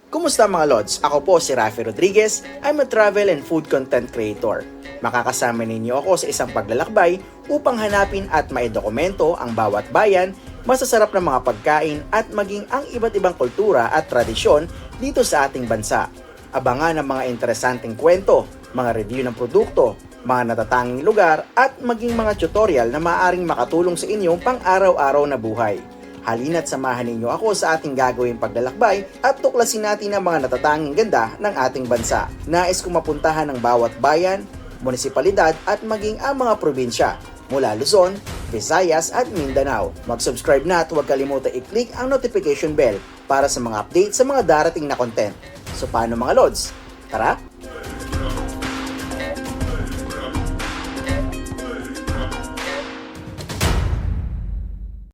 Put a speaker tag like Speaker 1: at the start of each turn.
Speaker 1: Kumusta mga Lods? Ako po si Rafi Rodriguez. I'm a travel and food content creator. Makakasama ninyo ako sa isang paglalakbay upang hanapin at maidokumento ang bawat bayan, masasarap na mga pagkain at maging ang iba't ibang kultura at tradisyon dito sa ating bansa. Abangan ang mga interesanteng kwento, mga review ng produkto, mga natatanging lugar at maging mga tutorial na maaaring makatulong sa inyong pang-araw-araw na buhay. Halina't samahan ninyo ako sa ating gagawing paglalakbay at tuklasin natin ang mga natatanging ganda ng ating bansa. Nais kong mapuntahan ng bawat bayan, munisipalidad at maging ang mga probinsya mula Luzon, Visayas at Mindanao. Mag-subscribe na at huwag kalimutan i-click ang notification bell para sa mga update sa mga darating na content. So paano mga Lods? Tara!